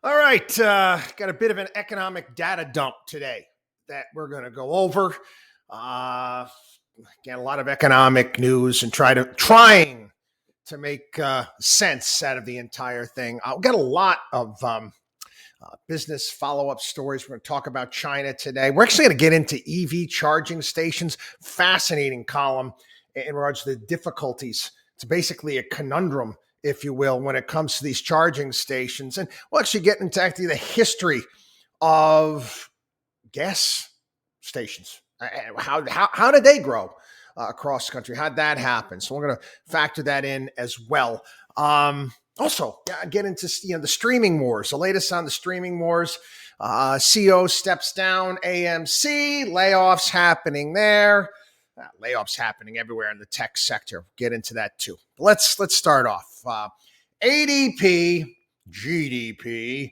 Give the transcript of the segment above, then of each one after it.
All right, got a bit of an economic data dump today that we're going to go over. Uh, Again, a lot of economic news and trying to make sense out of the entire thing. I've got a lot of business follow-up stories. We're going to talk about China today. We're actually going to get into EV charging stations. Fascinating column in regards to the difficulties. It's basically a conundrum, if you will, when it comes to these charging stations. And we'll actually get into actually the history of gas stations. How did they grow across the country? How'd that happen? So we're going to factor that in as well. Also, get into the streaming wars. The latest on the streaming wars. CEO steps down. AMC layoffs happening there. Layoffs happening everywhere in the tech sector. Get into that too. Let's start off. ADP, GDP,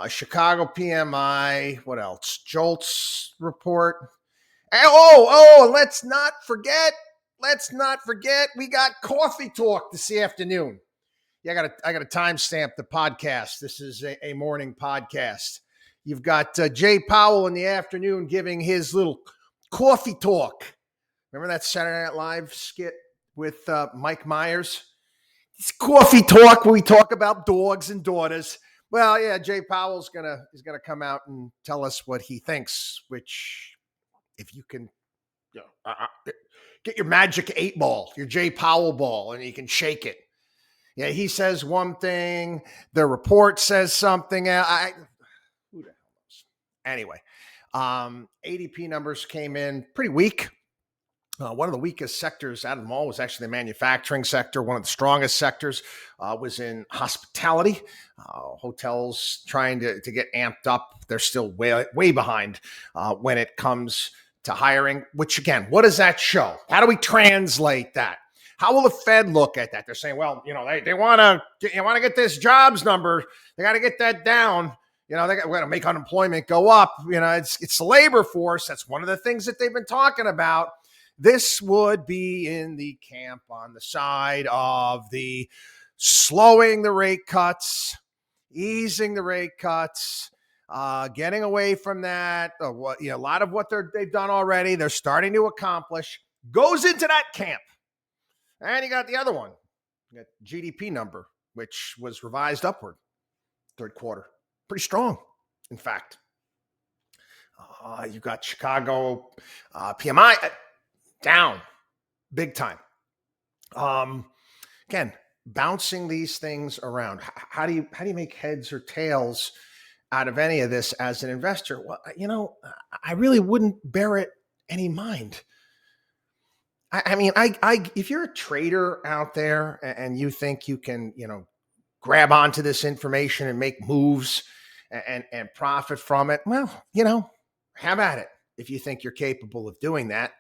Chicago PMI. What else? Jolts report. Let's not forget. We got coffee talk this afternoon. Yeah, I got to timestamp the podcast. This is a morning podcast. You've got Jay Powell in the afternoon giving his little coffee talk. Remember that Saturday Night Live skit with Mike Myers? It's coffee talk where we talk about dogs and daughters. Well, yeah, Jay Powell's gonna come out and tell us what he thinks. Which, if you can, get your magic 8-ball, your Jay Powell ball, and you can shake it. Yeah, he says one thing, the report says something else. Who the hell knows? Anyway, ADP numbers came in pretty weak. One of the weakest sectors out of them all was actually the manufacturing sector. One of the strongest sectors was in hospitality. Hotels trying to get amped up. They're still way behind when it comes to hiring, which again, what does that show? How do we translate that? How will the Fed look at that? They're saying, well, they want to get this jobs number. They got to get that down. They got to make unemployment go up. It's the labor force. That's one of the things that they've been talking about. This would be in the camp on the side of the slowing the rate cuts, easing the rate cuts, getting away from that. A lot of what they've done already, they're starting to accomplish, goes into that camp. And you got the other one, you got GDP number, which was revised upward third quarter. Pretty strong, in fact. You got Chicago PMI down big time. Again, bouncing these things around. How do you make heads or tails out of any of this as an investor? Well, I really wouldn't bear it any mind. I mean, if you're a trader out there and you think you can, grab onto this information and make moves and profit from it, well, have at it. If you think you're capable of doing that,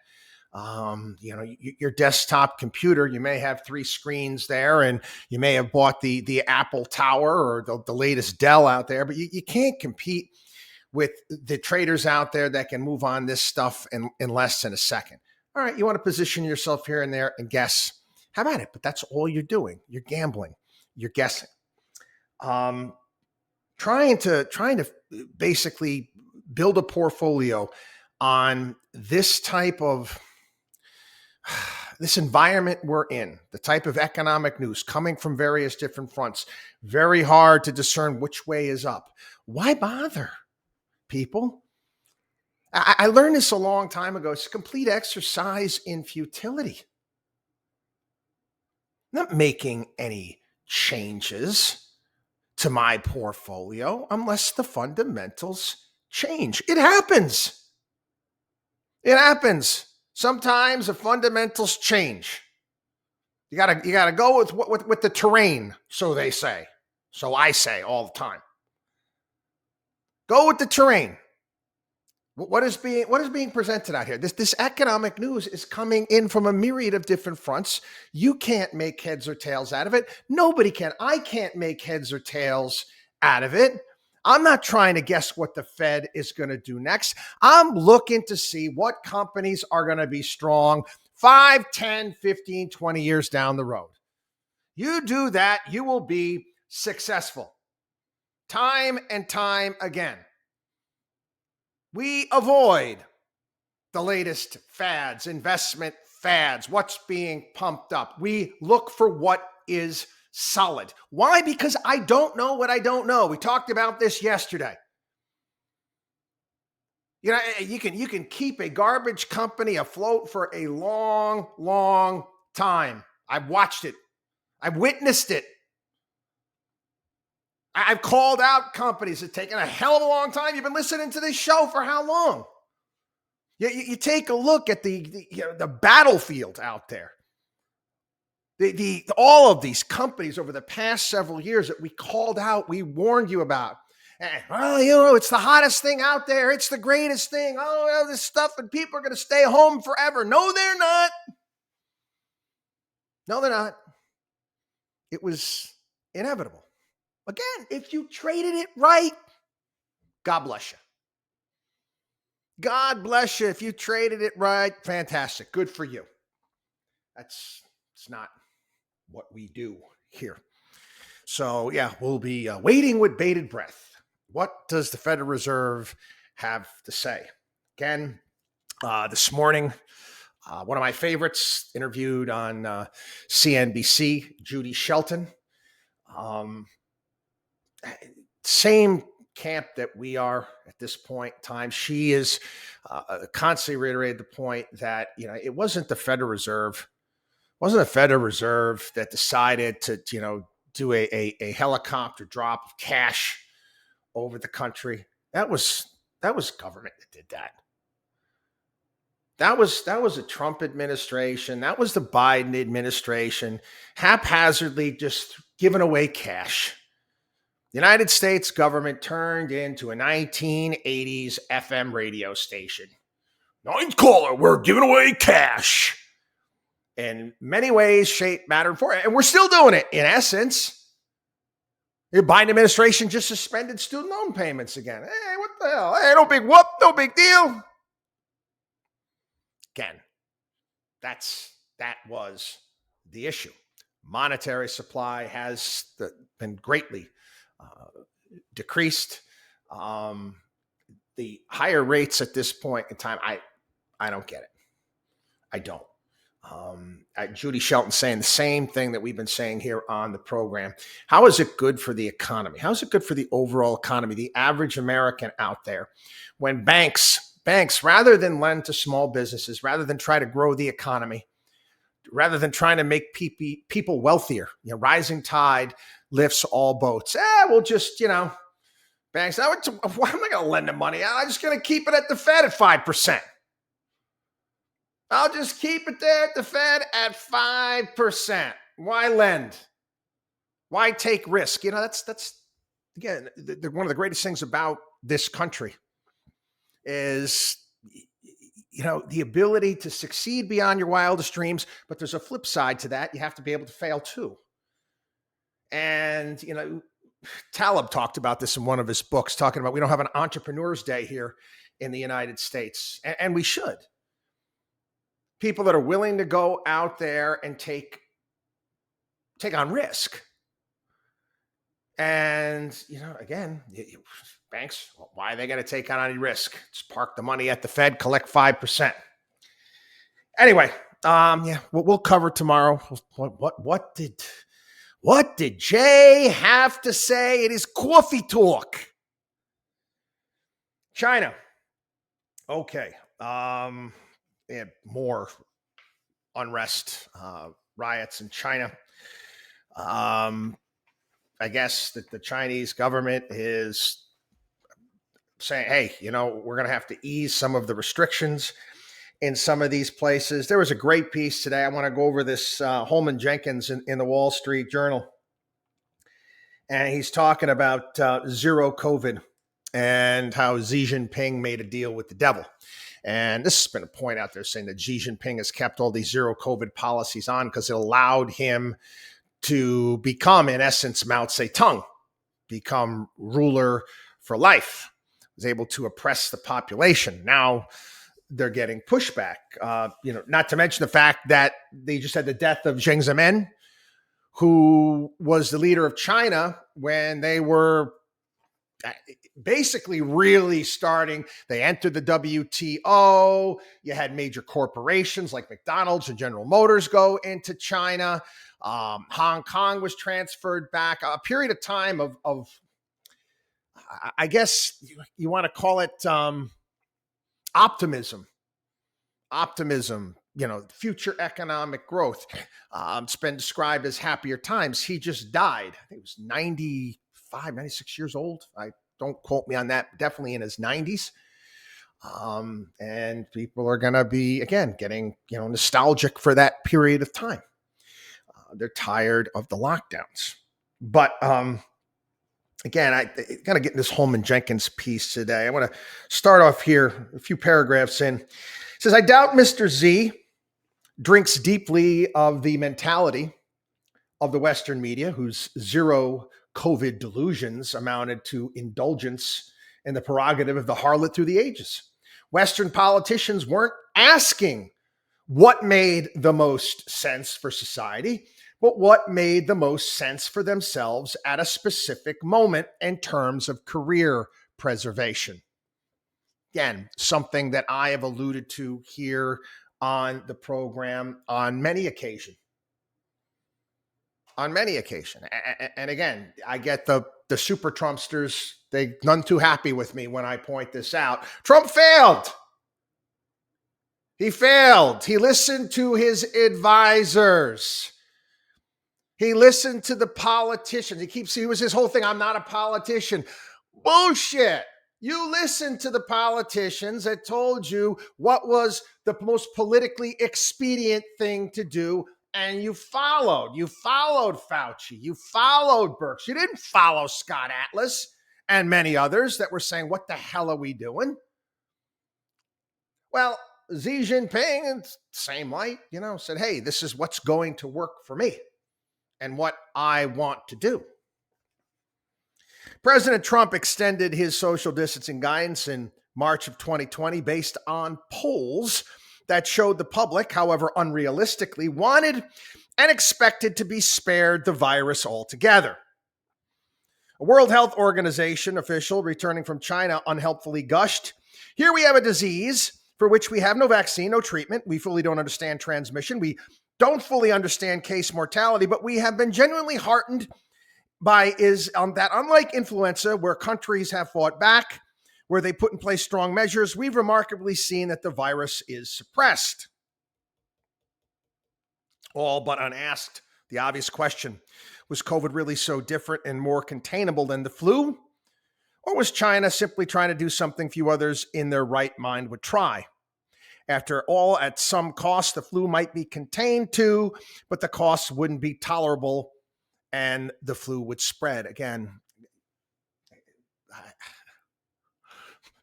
your desktop computer, you may have 3 screens there, and you may have bought the Apple Tower or the latest Dell out there, but you can't compete with the traders out there that can move on this stuff in less than a second. All right, you want to position yourself here and there and guess. Have at it, but that's all you're doing. You're gambling. You're guessing. Trying to basically build a portfolio on this type of this environment we're in, the type of economic news coming from various different fronts, very hard to discern which way is up. Why bother, people? I learned this a long time ago. It's a complete exercise in futility. Not making any changes to my portfolio unless the fundamentals change. It happens. Sometimes the fundamentals change. You gotta go with the terrain, so they say. So I say all the time. Go with the terrain. What is being presented out here? This economic news is coming in from a myriad of different fronts. You can't make heads or tails out of it. Nobody can. I can't make heads or tails out of it. I'm not trying to guess what the Fed is going to do next. I'm looking to see what companies are going to be strong 5, 10, 15, 20 years down the road. You do that, you will be successful. time and time again. We avoid the latest fads, investment fads, what's being pumped up. We look for what is solid. Why? Because I don't know what I don't know. We talked about this yesterday. You know, you can keep a garbage company afloat for a long, long time. I've watched it. I've witnessed it. I've called out companies that have taken a hell of a long time. You've been listening to this show for how long? You take a look at the battlefield out there. All of these companies over the past several years that we called out, we warned you about. Well, it's the hottest thing out there. It's the greatest thing. Oh, this stuff, and people are going to stay home forever. No, they're not. No, they're not. It was inevitable. Again, if you traded it right, God bless you. God bless you. If you traded it right, fantastic. Good for you. It's not what we do here. So, yeah, we'll be waiting with bated breath. What does the Federal Reserve have to say? Again, this morning, one of my favorites interviewed on CNBC, Judy Shelton. Same camp that we are at this point in time. She is constantly reiterated the point that, it wasn't the Federal Reserve. It wasn't the Federal Reserve that decided to, do a helicopter drop of cash over the country. That was government that did that. That was a Trump administration. That was the Biden administration haphazardly just giving away cash. The United States government turned into a 1980s FM radio station. Ninth caller, we're giving away cash. In many ways, shape, matter, and form. And we're still doing it, in essence. The Biden administration just suspended student loan payments again. Hey, what the hell? Hey, no big whoop, no big deal. Again, that was the issue. Monetary supply has been greatly decreased. The higher rates at this point in time, I don't get it. I don't. Judy Shelton saying the same thing that we've been saying here on the program. How is it good for the economy? How is it good for the overall economy, the average American out there, when banks, rather than lend to small businesses, rather than try to grow the economy, rather than trying to make people wealthier, rising tide lifts all boats. We'll just, banks, why am I going to lend them money? I'm just going to keep it at the Fed at 5%. I'll just keep it there at the Fed at 5%. Why lend? Why take risk? That's again, one of the greatest things about this country is, the ability to succeed beyond your wildest dreams. But there's a flip side to that. You have to be able to fail too. And, Taleb talked about this in one of his books, talking about we don't have an entrepreneur's day here in the United States. And we should. People that are willing to go out there and take on risk. And, again, banks, why are they going to take on any risk? Just park the money at the Fed, collect 5%. Anyway, we'll cover tomorrow. What did Jay have to say in his coffee talk? China. Okay. More unrest, riots in China. I guess that the Chinese government is saying, hey, we're going to have to ease some of the restrictions in some of these places. There was a great piece today. I want to go over this Holman Jenkins in the Wall Street Journal. And he's talking about zero COVID and how Xi Jinping made a deal with the devil. And this has been a point out there saying that Xi Jinping has kept all these zero COVID policies on because it allowed him to become, in essence, Mao Zedong, become ruler for life, was able to oppress the population. Now they're getting pushback, not to mention the fact that they just had the death of Jiang Zemin, who was the leader of China when they were basically really starting. They entered the WTO. You had major corporations like McDonald's and General Motors go into China. Hong Kong was transferred back. A period of time of I guess you want to call it optimism. Future economic growth. It's been described as happier times. He just died. I think it was 95, 96 years old. Don't quote me on that. Definitely in his 90s. And people are going to be, again, getting, nostalgic for that period of time. They're tired of the lockdowns. But again, I got to get this Holman Jenkins piece today. I want to start off here, a few paragraphs in. It says, I doubt Mr. Z drinks deeply of the mentality of the Western media, whose zero COVID delusions amounted to indulgence in the prerogative of the harlot through the ages. Western politicians weren't asking what made the most sense for society, but what made the most sense for themselves at a specific moment in terms of career preservation. Again, something that I have alluded to here on the program on many occasions. And again, I get the super Trumpsters. They're none too happy with me when I point this out. Trump failed. He failed. He listened to his advisors. He listened to the politicians. He was his whole thing. I'm not a politician. Bullshit. You listened to the politicians that told you what was the most politically expedient thing to do, and you followed. You followed Fauci. You followed Birx. You didn't follow Scott Atlas and many others that were saying, what the hell are we doing? Well, Xi Jinping, in the same light, said, hey, this is what's going to work for me and what I want to do. President Trump extended his social distancing guidance in March of 2020 based on polls that showed the public, however unrealistically, wanted and expected to be spared the virus altogether. A World Health Organization official returning from China unhelpfully gushed, here we have a disease for which we have no vaccine, no treatment. We fully don't understand transmission. We don't fully understand case mortality, but we have been genuinely heartened by that unlike influenza, where countries have fought back, where they put in place strong measures, we've remarkably seen that the virus is suppressed. All but unasked, the obvious question, was COVID really so different and more containable than the flu? Or was China simply trying to do something few others in their right mind would try? After all, at some cost, the flu might be contained too, but the costs wouldn't be tolerable and the flu would spread. Again,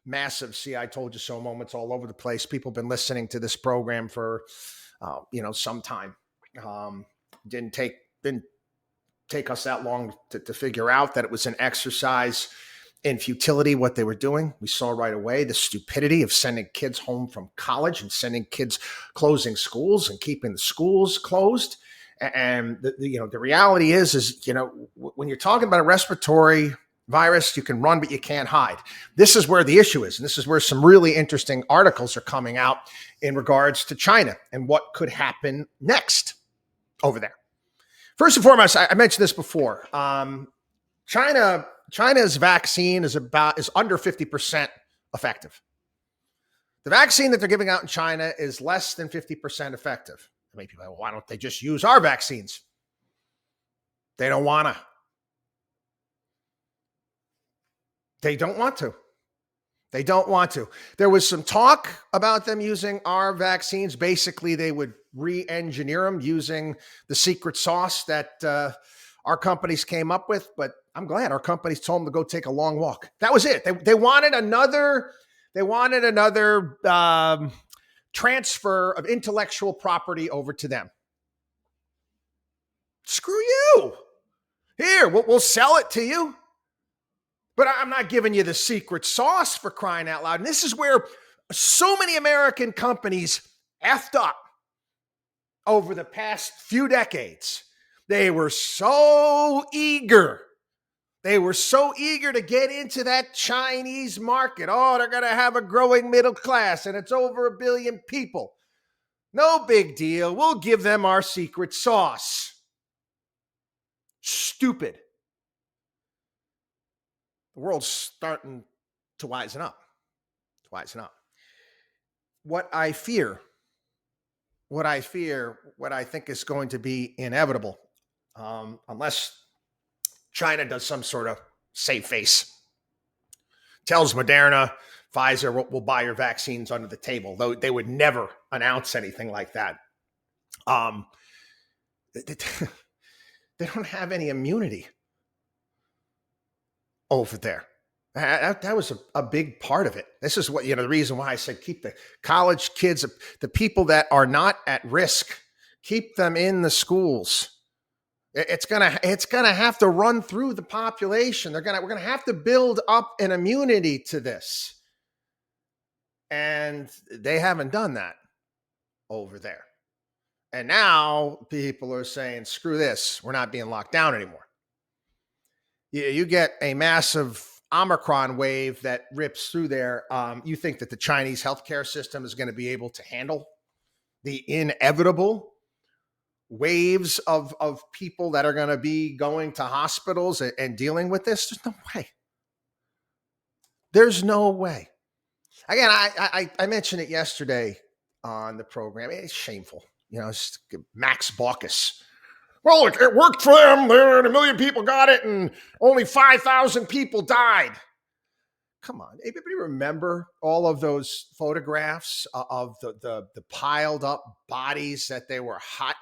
massive see I told you so moments all over the place. People have been listening to this program for some time. Didn't take us that long to figure out that it was an exercise in futility what they were doing. We saw right away the stupidity of sending kids home from college and sending kids, closing schools and keeping the schools closed. And the reality is when you're talking about a respiratory virus, you can run, but you can't hide. This is where the issue is. And this is where some really interesting articles are coming out in regards to China and what could happen next over there. First and foremost, I mentioned this before. China's vaccine is under 50% effective. The vaccine that they're giving out in China is less than 50% effective. Many people say, well, why don't they just use our vaccines? They don't want to. They don't want to. They don't want to. There was some talk about them using our vaccines. Basically, they would re-engineer them using the secret sauce that our companies came up with. But I'm glad our companies told them to go take a long walk. That was it. They wanted another. They wanted another transfer of intellectual property over to them. Screw you. Here, we'll sell it to you. But I'm not giving you the secret sauce, for crying out loud. And this is where so many American companies effed up over the past few decades. They were so eager They were so eager to get into that Chinese market. Oh, they're going to have a growing middle class, and it's over 1 billion people. No big deal. We'll give them our secret sauce. Stupid. The world's starting to wisen up. What I think is going to be inevitable, unless China does some sort of save face, tells Moderna, Pfizer, we'll buy your vaccines under the table, though they would never announce anything like that. They don't have any immunity over there. That was a big part of it. This is what, the reason why I said keep the college kids, the people that are not at risk, keep them in the schools. It's gonna have to run through the population. We're gonna have to build up an immunity to this, and they haven't done that over there. And now people are saying, "Screw this! We're not being locked down anymore." You get a massive Omicron wave that rips through there. You think that the Chinese healthcare system is going to be able to handle the inevitable waves of people that are going to be going to hospitals and dealing with this? There's no way. There's no way. Again, I mentioned it yesterday on the program. It's shameful. It's Max Baucus. Well, it worked for them. 1 million people got it, and only 5,000 people died. Come on. Anybody remember all of those photographs of the piled up bodies that they were hot?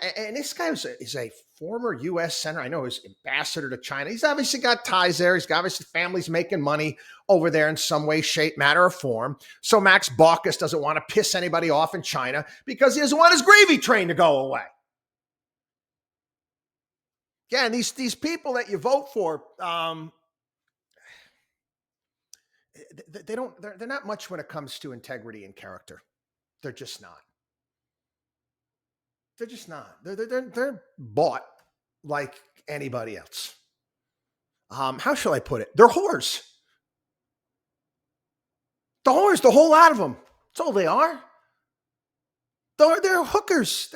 And this guy is a former U.S. senator. I know he's ambassador to China. He's obviously got ties there. He's got obviously families making money over there in some way, shape, matter, or form. So Max Baucus doesn't want to piss anybody off in China because he doesn't want his gravy train to go away. Again, these people that you vote for, they're not much when it comes to integrity and character. They're just not. They're just not. They're bought like anybody else. How shall I put it? They're whores. The whores, the whole lot of them. That's all they are. They're hookers.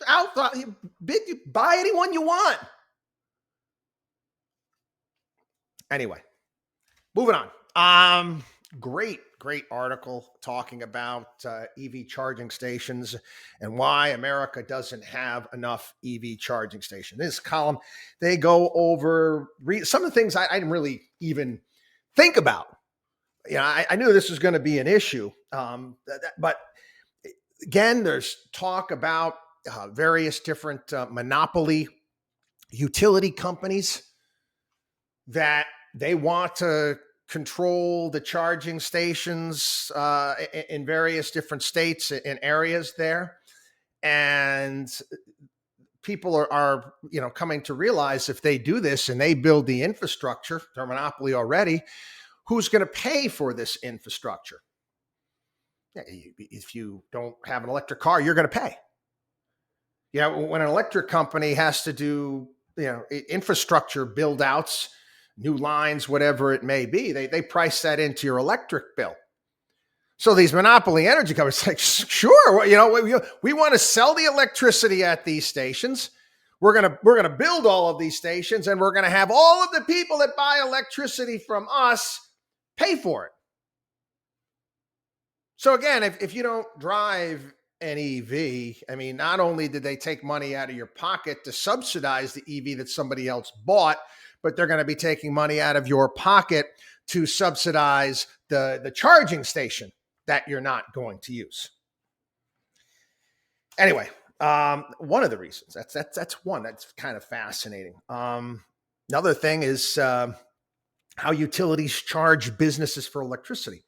You buy anyone you want. Anyway, moving on. Great article talking about EV charging stations and why America doesn't have enough EV charging stations. This column, they go over some of the things I didn't really even think about. I knew this was going to be an issue, but again, there's talk about various different monopoly utility companies that they want to control the charging stations in various different states and areas there. And people are coming to realize if they do this and they build the infrastructure, they're a monopoly already, who's going to pay for this infrastructure? If you don't have an electric car, you're going to pay. When an electric company has to do, infrastructure build outs, new lines, whatever it may be, they price that into your electric bill. So these monopoly energy companies like, sure, we want to sell the electricity at these stations. We're going to build all of these stations, and we're going to have all of the people that buy electricity from us pay for it. So again, if you don't drive an EV, not only did they take money out of your pocket to subsidize the EV that somebody else bought, but they're going to be taking money out of your pocket to subsidize the charging station that you're not going to use. Anyway, one of the reasons, that's one that's kind of fascinating. Another thing is how utilities charge businesses for electricity.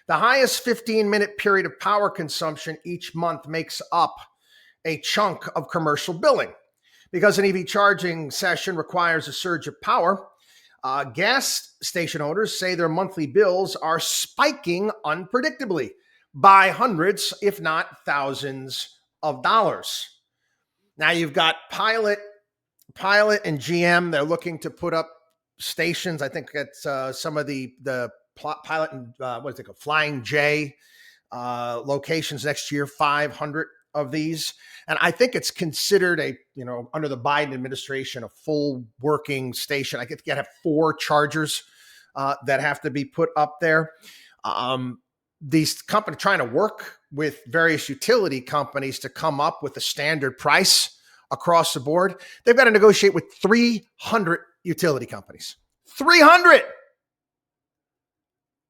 The highest 15-minute period of power consumption each month makes up a chunk of commercial billing. Because an EV charging session requires a surge of power, gas station owners say their monthly bills are spiking unpredictably by hundreds, if not thousands of dollars. Now you've got pilot Pilot and GM, they're looking to put up stations. I think it's some of the Pilot and what is it called? Flying J locations next year, 500 of these. And I think it's considered under the Biden administration, a full working station. I get to have 4 chargers that have to be put up there. These companies trying to work with various utility companies to come up with a standard price across the board. They've got to negotiate with 300 utility companies. 300.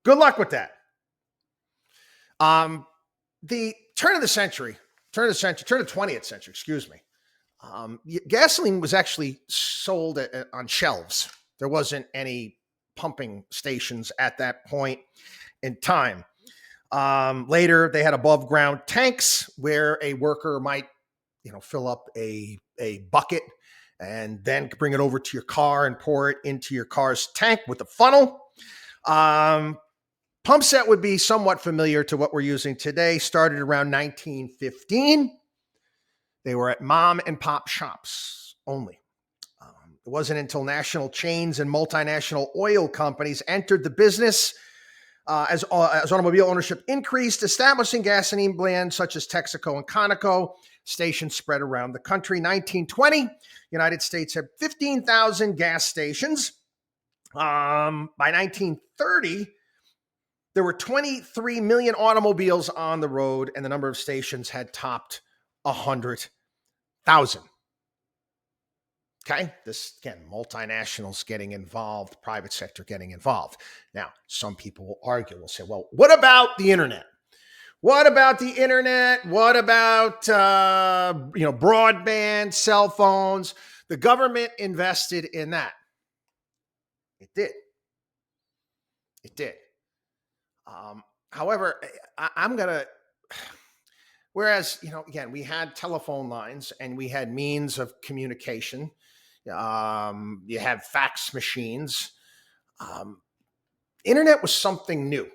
Good luck with that. The turn of the 20th century, excuse me. Gasoline was actually sold on shelves. There wasn't any pumping stations at that point in time. Later, they had above ground tanks where a worker might, fill up a bucket and then bring it over to your car and pour it into your car's tank with a funnel. Pump set would be somewhat familiar to what we're using today. Started around 1915. They were at mom and pop shops only. It wasn't until national chains and multinational oil companies entered the business as automobile ownership increased, establishing gasoline brands such as Texaco and Conoco. Stations spread around the country. 1920, United States had 15,000 gas stations. By 1930, there were 23 million automobiles on the road, and the number of stations had topped 100,000. Okay, this, again, multinationals getting involved, private sector getting involved. Now, some people will argue, will say, well, what about the internet? What about the internet? What about, broadband, cell phones? The government invested in that. It did. However, whereas, again, we had telephone lines and we had means of communication. You had fax machines. Internet was something new.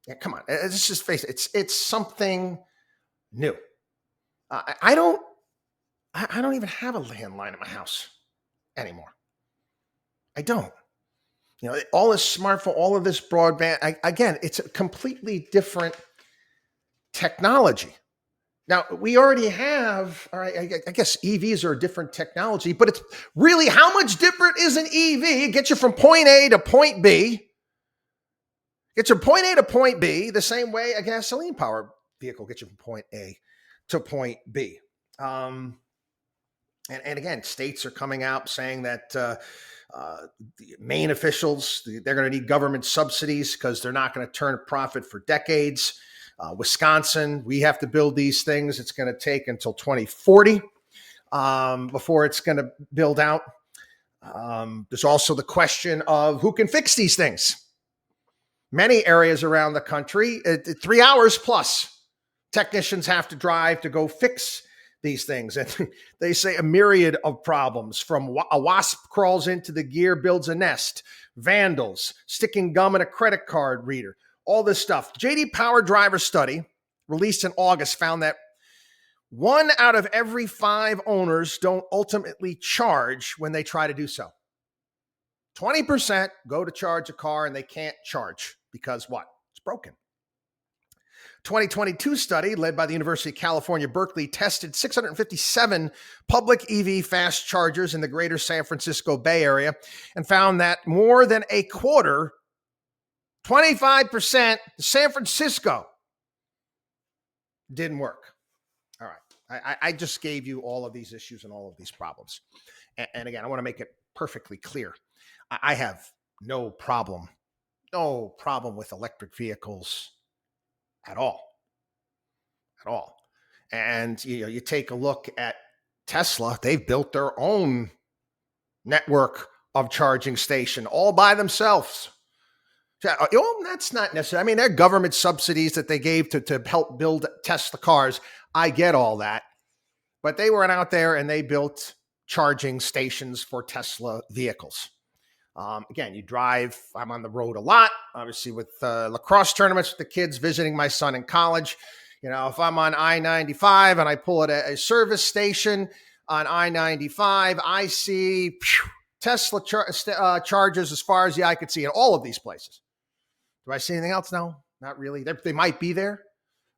Yeah, come on. Let's just face it. It's something new. I don't even have a landline in my house anymore. I don't. All this smartphone, all of this broadband. Again, it's a completely different technology. Now, we already have, all right, I guess EVs are a different technology, but it's really, how much different is an EV? It gets you from point A to point B. Gets you from point A to point B the same way a gasoline-powered vehicle gets you from point A to point B. And again, states are coming out saying that the main officials, they're going to need government subsidies because they're not going to turn a profit for decades. Wisconsin, we have to build these things. It's going to take until 2040 before it's going to build out. There's also the question of who can fix these things. Many areas around the country, 3 hours plus, technicians have to drive to go fix these things. And they say a myriad of problems, from a wasp crawls into the gear, builds a nest, vandals, sticking gum in a credit card reader, all this stuff. JD Power Driver study released in August found that 1 out of every 5 owners don't ultimately charge when they try to do so. 20% go to charge a car and they can't charge because what? It's broken. 2022 study led by the University of California, Berkeley tested 657 public EV fast chargers in the greater San Francisco Bay Area and found that more than a quarter, 25%, San Francisco didn't work. All right. I just gave you all of these issues and all of these problems. And again, I want to make it perfectly clear. I have no problem with electric vehicles at all. And you take a look at Tesla, they've built their own network of charging station all by themselves. That's not necessary. I mean, they're government subsidies that they gave to help build Tesla cars. I get all that. But they went out there and they built charging stations for Tesla vehicles. Again, you drive, I'm on the road a lot, obviously with lacrosse tournaments with the kids, visiting my son in college. If I'm on I-95 and I pull at a service station, on I-95. I see Tesla chargers as far as the eye could see in all of these places. Do I see anything else? No, not really. They might be there.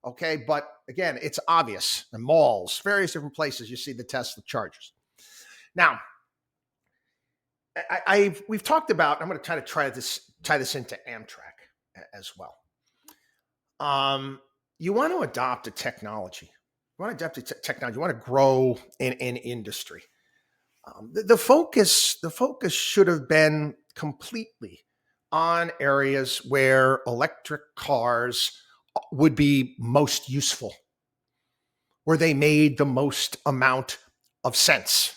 Okay. But again, it's obvious. The malls, various different places, you see the Tesla chargers. Now, we've talked about, I'm going to tie this into Amtrak as well. You want to adopt a technology. You want to adapt to technology. You want to grow in industry. The focus should have been completely on areas where electric cars would be most useful, where they made the most amount of sense.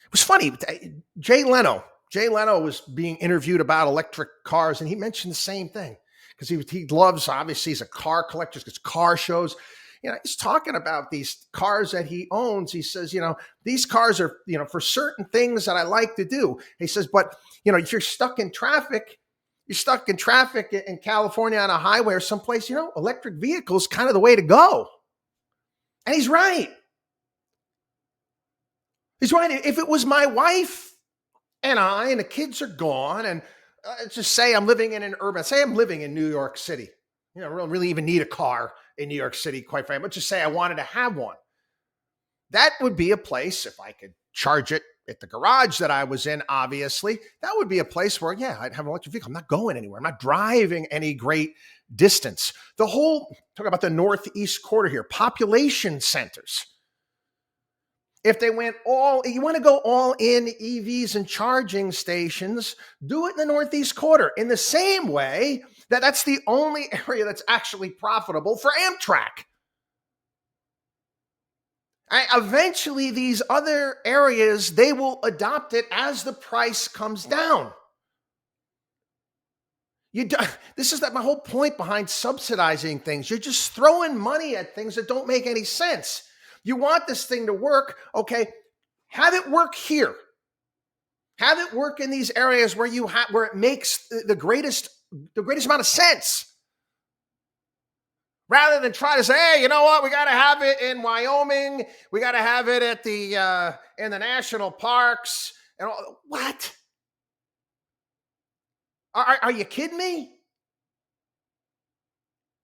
It was funny. Jay Leno was being interviewed about electric cars, and he mentioned the same thing because he loves, obviously, he's a car collector, because car shows. He's talking about these cars that he owns. He says, these cars are, for certain things that I like to do. He says, but, if you're stuck in traffic in California on a highway or someplace, electric vehicles kind of the way to go. And he's right. He's right. If it was my wife and I, and the kids are gone, and just say I'm living in I'm living in New York City. I don't really even need a car in New York City, quite frankly. But just say I wanted to have one. That would be a place, if I could charge it at the garage that I was in, obviously, that would be a place where, I'd have an electric vehicle. I'm not going anywhere. I'm not driving any great distance. Talk about the Northeast quarter here, population centers. If they went you want to go all in EVs and charging stations, do it in the Northeast quarter in the same way that's the only area that's actually profitable for Amtrak. Eventually, these other areas, they will adopt it as the price comes down. This is my whole point behind subsidizing things. You're just throwing money at things that don't make any sense. You want this thing to work, okay? Have it work here. Have it work in these areas where it makes the greatest amount of sense. Rather than try to say, hey, you know what? We got to have it in Wyoming. We got to have it at in the national parks. And all. What? Are you kidding me?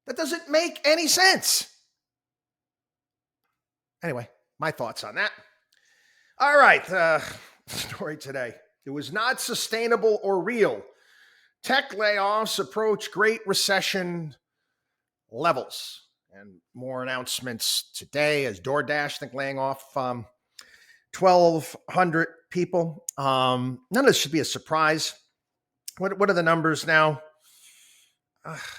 That doesn't make any sense. Anyway, my thoughts on that. All right, story today. It was not sustainable or real. Tech layoffs approach Great Recession levels. And more announcements today as DoorDash, I think, laying off 1,200 people. None of this should be a surprise. What are the numbers now?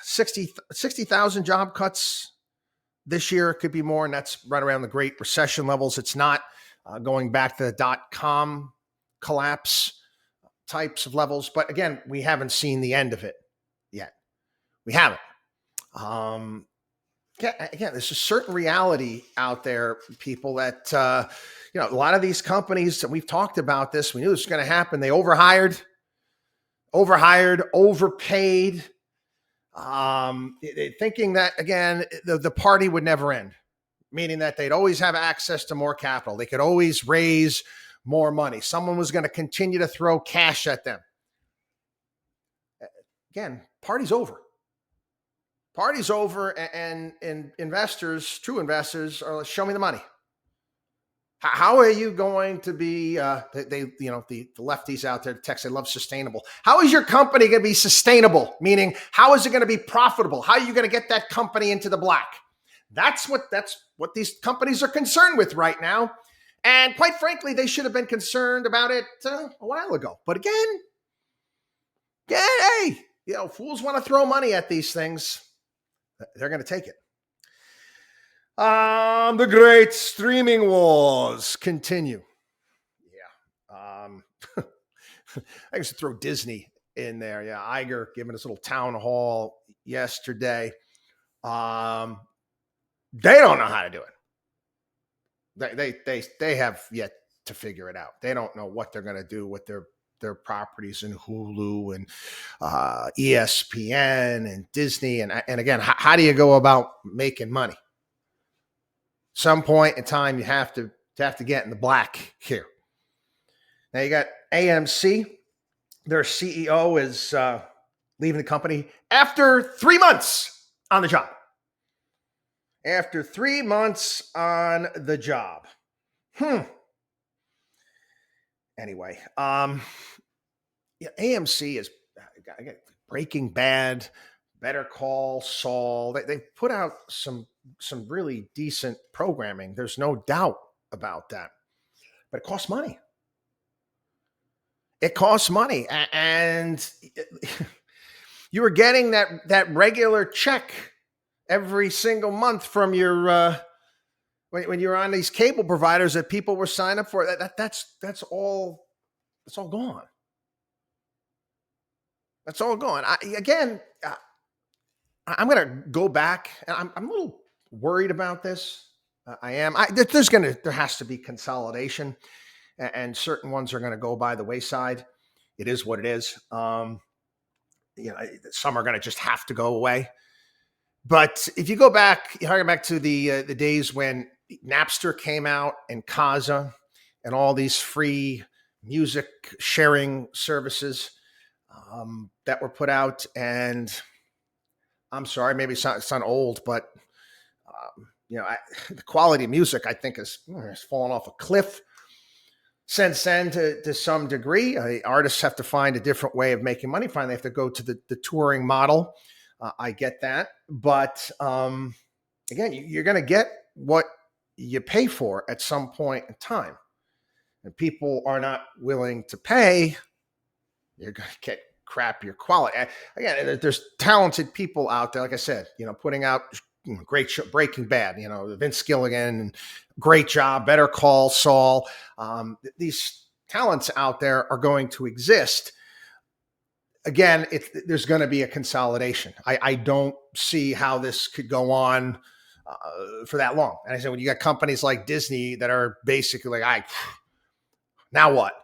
60,000 job cuts this year. It could be more, and that's right around the Great Recession levels. It's not going back to the dot-com collapse types of levels. But again, we haven't seen the end of it yet. We haven't. Again, there's a certain reality out there, people, that, a lot of these companies that we've talked about this, we knew this was going to happen. They overhired, overpaid, thinking that, again, the party would never end, meaning that they'd always have access to more capital. They could always raise more money. Someone was going to continue to throw cash at them. Again, party's over. Party's over, and investors, true investors, are like, show me the money. How are you going to be, the lefties out there, the techs, they love sustainable. How is your company going to be sustainable? Meaning, how is it going to be profitable? How are you going to get that company into the black? That's what these companies are concerned with right now. And quite frankly, they should have been concerned about it a while ago. But again, hey, fools want to throw money at these things. They're going to take it. The great streaming wars continue. Yeah. I used to throw Disney in there. Yeah. Iger giving us a little town hall yesterday. They don't know how to do it. They have yet to figure it out. They don't know what they're going to do with their properties in Hulu and ESPN and Disney. And again, how do you go about making money? Some point in time, you have to to have to get in the black here. Now you got AMC. Their CEO is leaving the company after 3 months on the job. After 3 months on the job. Anyway, AMC is Breaking Bad, Better Call Saul. They put out some really decent programming. There's no doubt about that. But it costs money. It costs money. And you were getting that regular check every single month from your when you were on these cable providers that people were signing up for. That's all gone. That's all gone. I'm going to go back, and I'm a little worried about this. I am. There has to be consolidation, and certain ones are going to go by the wayside. It is what it is. Some are going to just have to go away. But if you go back, to the days when Napster came out and Kazaa and all these free music sharing services that were put out, and I'm sorry, maybe it's not old, but the quality of music, I think, has fallen off a cliff since then to some degree. Artists have to find a different way of making money. Finally, they have to go to the touring model. I get that. But again, you're going to get what you pay for at some point in time. And people are not willing to pay, you're going to get crappier quality. Again, there's talented people out there, like I said, putting out great show, Breaking Bad, Vince Gilligan, great job, Better Call Saul. These talents out there are going to exist. Again, there's going to be a consolidation. I don't see how this could go on for that long. And I said, when you got companies like Disney that are basically like, now what?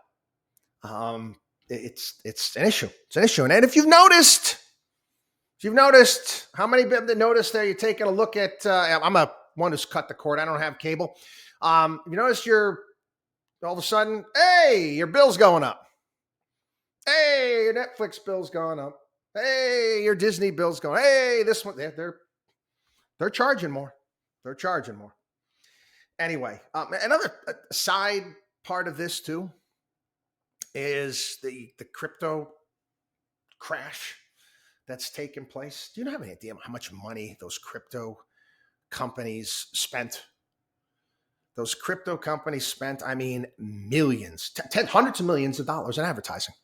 It's an issue. It's an issue. And if you've noticed, how many people that noticed there, you're taking a look at, I'm a one who's cut the cord. I don't have cable. You notice all of a sudden, hey, your bill's going up. Hey, your Netflix bill's going up. Hey, your Disney bill's going. Hey, this one, they're charging more. They're charging more. Anyway, another side part of this too is the crypto crash that's taken place. Do you have any idea how much money those crypto companies spent? Those crypto companies spent, millions, hundreds of millions of dollars in advertising.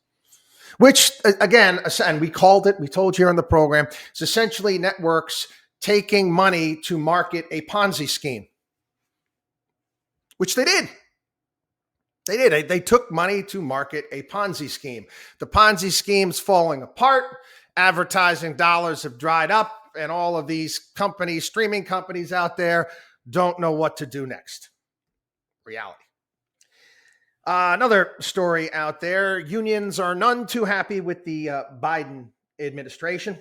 Which, again, and we told you here on the program, is essentially networks taking money to market a Ponzi scheme. Which they did. They took money to market a Ponzi scheme. The Ponzi scheme's falling apart. Advertising dollars have dried up, and all of these companies, streaming companies out there, don't know what to do next. Reality. Another story out there. Unions are none too happy with the Biden administration.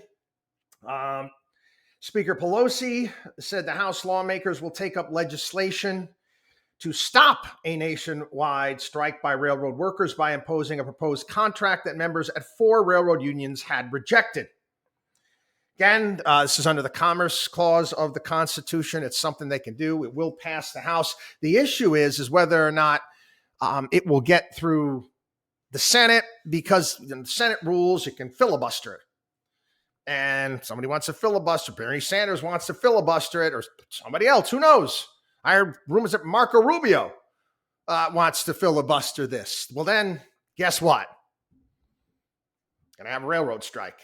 Speaker Pelosi said the House lawmakers will take up legislation to stop a nationwide strike by railroad workers by imposing a proposed contract that members at 4 railroad unions had rejected. Again, this is under the Commerce Clause of the Constitution. It's something they can do. It will pass the House. The issue is whether or not it will get through the Senate, because the Senate rules, you can filibuster it. And somebody wants to filibuster. Bernie Sanders wants to filibuster it, or somebody else. Who knows? I heard rumors that Marco Rubio wants to filibuster this. Well, then, guess what? Gonna have a railroad strike.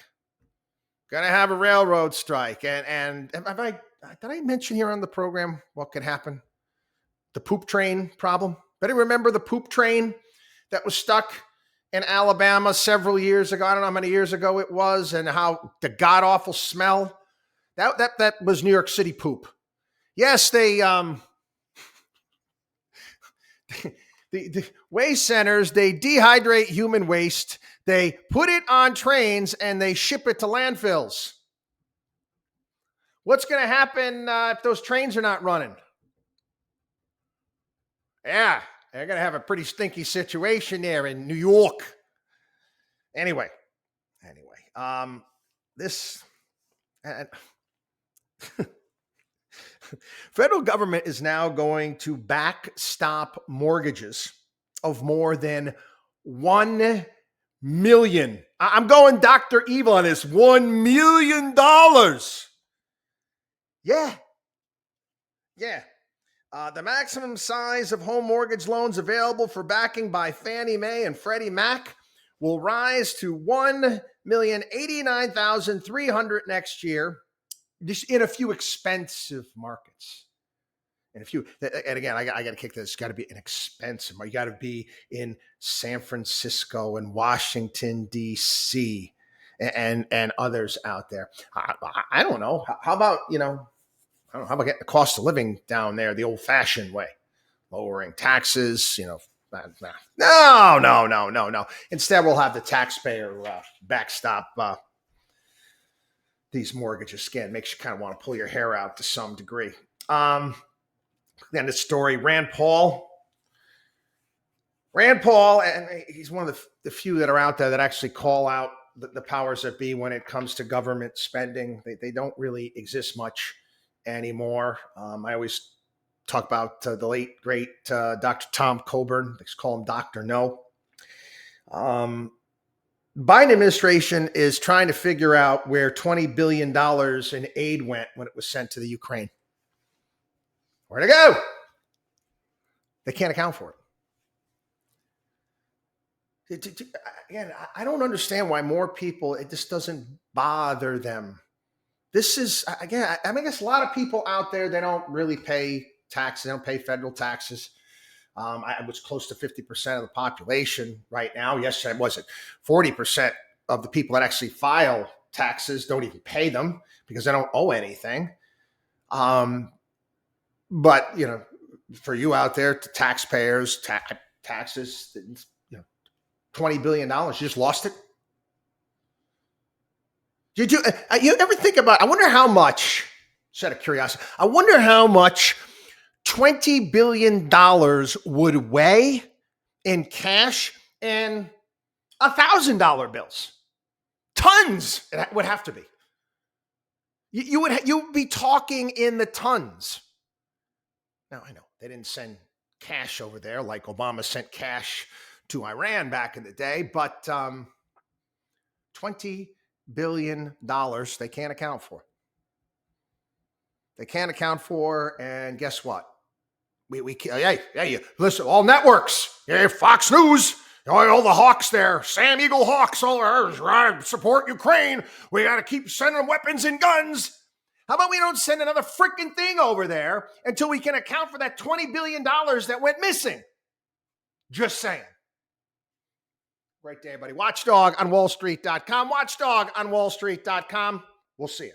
And did I mention here on the program what could happen? The poop train problem. Better remember the poop train that was stuck in Alabama several years ago. I don't know how many years ago it was, and how the god-awful smell. That was New York City poop. Yes, they the waste centers, they dehydrate human waste, they put it on trains, and they ship it to landfills. What's going to happen if those trains are not running? Yeah, they're going to have a pretty stinky situation there in New York. Anyway, this federal government is now going to backstop mortgages of more than 1 million. I'm going Dr. Evil on this. $1 million. Yeah. The maximum size of home mortgage loans available for backing by Fannie Mae and Freddie Mac will rise to 1,089,300 next year, just in a few expensive markets. And again, I got to kick this. It's got to be an expensive. You got to be in San Francisco and Washington, D.C. and others out there. I don't know. How about, I don't know, how about getting the cost of living down there the old-fashioned way, lowering taxes? No. Instead, we'll have the taxpayer backstop these mortgages. Again, makes you kind of want to pull your hair out to some degree. Then the story, Rand Paul, and he's one of the few that are out there that actually call out the powers that be when it comes to government spending. They don't really exist much anymore. I always talk about the late, great Dr. Tom Coburn. They call him Dr. No. Biden administration is trying to figure out where $20 billion in aid went when it was sent to the Ukraine. Where'd it go? They can't account for it. Again, I don't understand why more people, it just doesn't bother them. This is, again, I guess a lot of people out there, they don't really pay taxes. They don't pay federal taxes. I was close to 50% of the population right now. Yesterday, was it 40% of the people that actually file taxes don't even pay them because they don't owe anything. But, for you out there, to taxpayers, taxes, $20 billion, you just lost it. Did you ever think about, I wonder how much, just out of curiosity, I wonder how much $20 billion would weigh in cash and $1,000 bills. Tons, it would have to be. You would be talking in the tons. Now, I know they didn't send cash over there like Obama sent cash to Iran back in the day, but $20 billion they can't account for. They can't account for, and guess what? Hey, listen, all networks, Fox News, all the hawks there, Sam Eagle Hawks, all right, support Ukraine. We got to keep sending weapons and guns. How about we don't send another freaking thing over there until we can account for that $20 billion that went missing? Just saying. Right there, buddy. WatchDog on WallStreet.com. WatchDog on WallStreet.com. We'll see you.